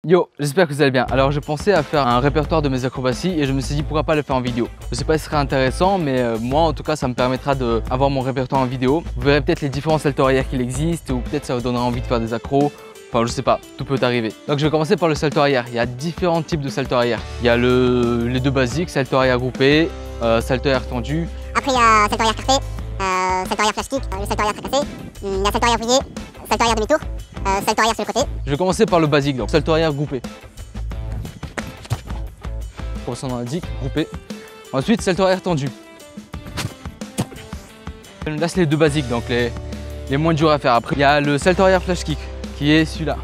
Yo, j'espère que vous allez bien. Alors j'ai pensé à faire un répertoire de mes acrobaties et je me suis dit pourquoi pas le faire en vidéo. Je sais pas si ce serait intéressant, mais moi en tout cas ça me permettra d'avoir mon répertoire en vidéo. Vous verrez peut-être les différents saltos arrière qu'il existe ou peut-être ça vous donnera envie de faire des accros. Enfin je sais pas, tout peut arriver. Donc je vais commencer par le salto arrière. Il y a différents types de salto arrière. Il y a les deux basiques, salto arrière groupé, salto arrière tendu. Après il y a salto arrière carpé, salto arrière flash kick, le salto arrière fracassé, il y a salto arrière vrillé, salto arrière demi-tour, salto arrière sur le côté. Je vais commencer par le basique, donc salto arrière groupé. Comme son nom l'indique, groupé. Ensuite salto arrière tendu. Là c'est les deux basiques, donc les moins durs à faire. Après il y a le salto arrière flash kick qui est celui-là.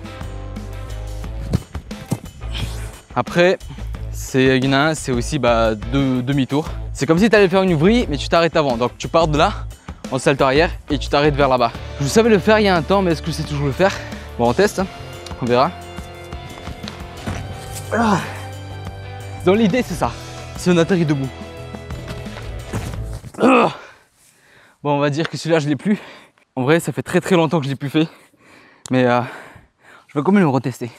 Après il y en a un, c'est aussi deux demi-tours. C'est comme si tu allais faire une vrille mais tu t'arrêtes avant. Donc tu pars de là en salto arrière et tu t'arrêtes vers là-bas. Je savais le faire il y a un temps, mais est-ce que je sais toujours le faire? Bon, on teste, hein. On verra. Dans l'idée c'est ça, c'est on atterrit debout. Bon, on va dire que celui-là je l'ai plus. En vrai ça fait très longtemps que je l'ai plus fait. Mais je vais quand même le retester.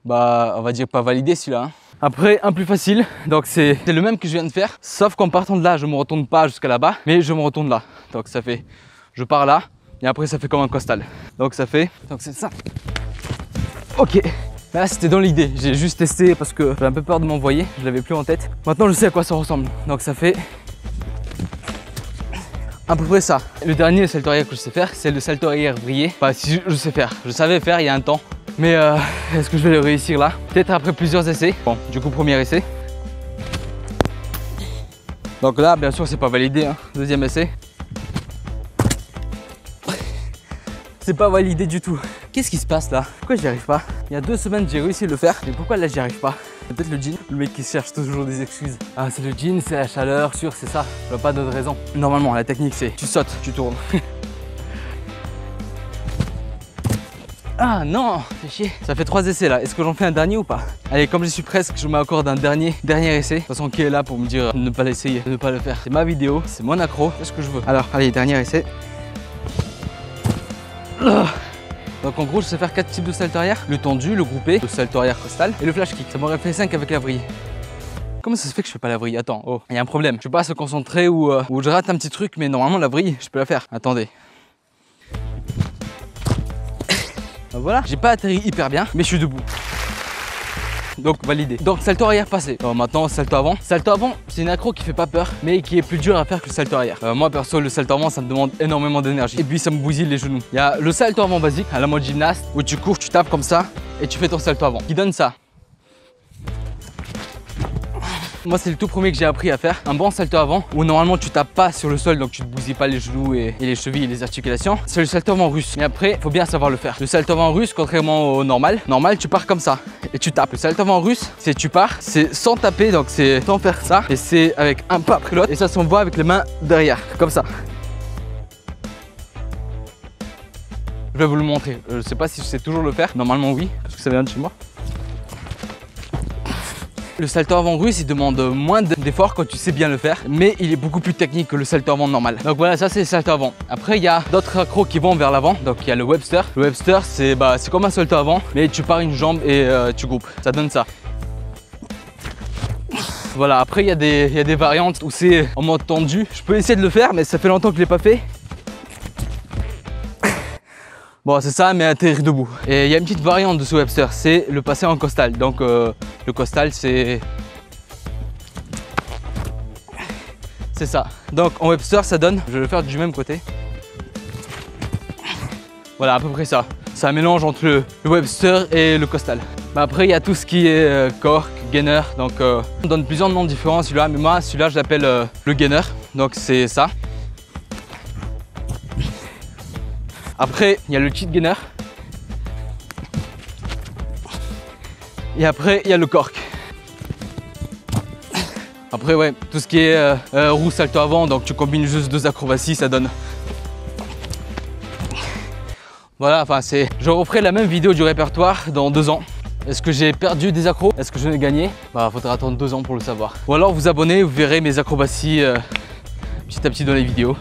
Bah on va dire pas validé celui-là, hein. Après un plus facile, donc c'est le même que je viens de faire, sauf qu'en partant de là je me retourne pas jusqu'à là-bas, mais je me retourne là. Donc ça fait, je pars là et après ça fait comme un costal. Donc ça fait, donc c'est ça. Ok, mais là c'était dans l'idée, j'ai juste testé parce que j'avais un peu peur de m'envoyer, je l'avais plus en tête. Maintenant je sais à quoi ça ressemble, donc ça fait à peu près ça. Le dernier salto arrière que je sais faire, c'est le salto arrière vrillé. Enfin si je sais faire, je savais faire il y a un temps. Mais est-ce que je vais le réussir là? Peut-être après plusieurs essais. Bon, du coup premier essai. Donc là bien sûr c'est pas validé, hein. Deuxième essai. C'est pas validé du tout. Qu'est-ce qui se passe là? Pourquoi j'y arrive pas? Il y a 2 semaines j'ai réussi à le faire, mais pourquoi là j'y arrive pas? Peut-être le jean, le mec qui cherche toujours des excuses. Ah c'est le jean, c'est la chaleur, sûr c'est ça. Je vois pas d'autre raison. Normalement la technique c'est tu sautes, tu tournes. Ah non, c'est chier. Ça fait 3 essais là, est-ce que j'en fais un dernier ou pas? Allez, comme je suis presque, je m'accorde un dernier essai. De toute façon qui est là pour me dire de ne pas l'essayer, de ne pas le faire. C'est ma vidéo, c'est mon accro, c'est ce que je veux. Alors allez, dernier essai. Donc en gros je sais faire 4 types de salto arrière. Le tendu, le groupé, le salto arrière costal et le flash kick. Ça m'aurait fait 5 avec la vrille. Comment ça se fait que je fais pas la vrille? Attends, oh, il y a un problème. Je peux pas se concentrer ou je rate un petit truc, mais normalement la vrille, je peux la faire. Attendez. Voilà, j'ai pas atterri hyper bien, mais je suis debout. Donc validé. Donc salto arrière passé. Alors, maintenant salto avant. Salto avant, c'est une accro qui fait pas peur, mais qui est plus dur à faire que le salto arrière. Moi perso, le salto avant, ça me demande énormément d'énergie. Et puis ça me bousille les genoux. Il y a le salto avant basique, à la mode gymnaste, où tu cours, tu tapes comme ça, et tu fais ton salto avant, qui donne ça. Moi c'est le tout premier que j'ai appris à faire, un bon salto avant où normalement tu tapes pas sur le sol donc tu te bousilles pas les genoux et les chevilles et les articulations. C'est le salto avant russe, mais après faut bien savoir le faire. Le salto avant russe, contrairement au normal, tu pars comme ça et tu tapes. Le salto avant russe, c'est tu pars, c'est sans taper, donc c'est sans faire ça et c'est avec un pas après l'autre et ça s'envoie avec les mains derrière, comme ça. Je vais vous le montrer, je sais pas si je sais toujours le faire, normalement oui, parce que ça vient de chez moi. Le salto avant russe, il demande moins d'efforts quand tu sais bien le faire, mais il est beaucoup plus technique que le salto avant normal. Donc voilà, ça c'est le salto avant. Après, il y a d'autres accros qui vont vers l'avant. Donc il y a le Webster. Le Webster, c'est comme un salto avant, mais tu pars une jambe et tu groupes. Ça donne ça. Voilà, après il y a des variantes où c'est en mode tendu. Je peux essayer de le faire, mais ça fait longtemps que je ne l'ai pas fait. Bon, c'est ça, mais atterrir debout. Et il y a une petite variante de ce Webster, c'est le passer en costal. Donc le costal, c'est ça. Donc en Webster, ça donne, je vais le faire du même côté. Voilà, à peu près ça. C'est un mélange entre le Webster et le costal. Après, il y a tout ce qui est cork, gainer. Donc on donne plusieurs noms différents celui-là, mais moi, celui-là, je l'appelle le gainer. Donc c'est ça. Après, il y a le cheat gainer. Et après, il y a le cork. Après, ouais, tout ce qui est roue salto avant, donc tu combines juste 2 acrobaties, ça donne. Voilà, enfin, je referai la même vidéo du répertoire dans 2 ans. Est-ce que j'ai perdu des accros? Est-ce que je l'ai gagné? Faudra attendre 2 ans pour le savoir. Ou alors vous abonnez, vous verrez mes acrobaties petit à petit dans les vidéos.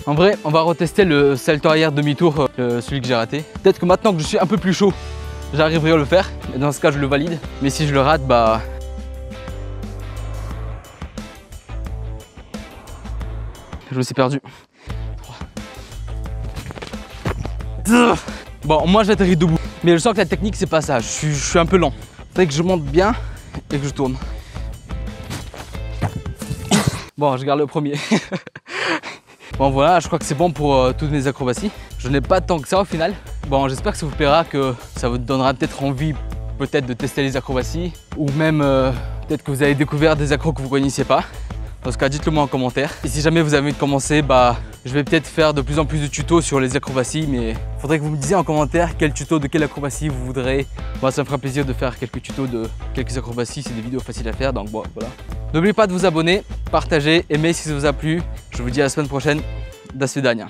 En vrai, on va retester le salto arrière demi-tour, celui que j'ai raté. Peut-être que maintenant que je suis un peu plus chaud, j'arriverai à le faire. Et dans ce cas, je le valide. Mais si je le rate, bah... je me suis perdu. 3. Bon, moi j'atterris debout. Mais je sens que la technique, c'est pas ça. Je suis un peu lent. Faudrait que je monte bien et que je tourne. Bon, je garde le premier. Bon voilà, je crois que c'est bon pour toutes mes acrobaties. Je n'ai pas tant que ça au final. Bon, j'espère que ça vous plaira, que ça vous donnera peut-être envie peut-être de tester les acrobaties. Ou même peut-être que vous avez découvert des accros que vous ne connaissiez pas. Dans ce cas, dites-le moi en commentaire. Et si jamais vous avez envie de commencer, bah, je vais peut-être faire de plus en plus de tutos sur les acrobaties. Mais il faudrait que vous me disiez en commentaire quel tuto de quelle acrobatie vous voudrez. Moi, ça me fera plaisir de faire quelques tutos de quelques acrobaties. C'est des vidéos faciles à faire, donc bon, voilà. N'oubliez pas de vous abonner, partager, aimer si ça vous a plu. Je vous dis à la semaine prochaine. Da svidania.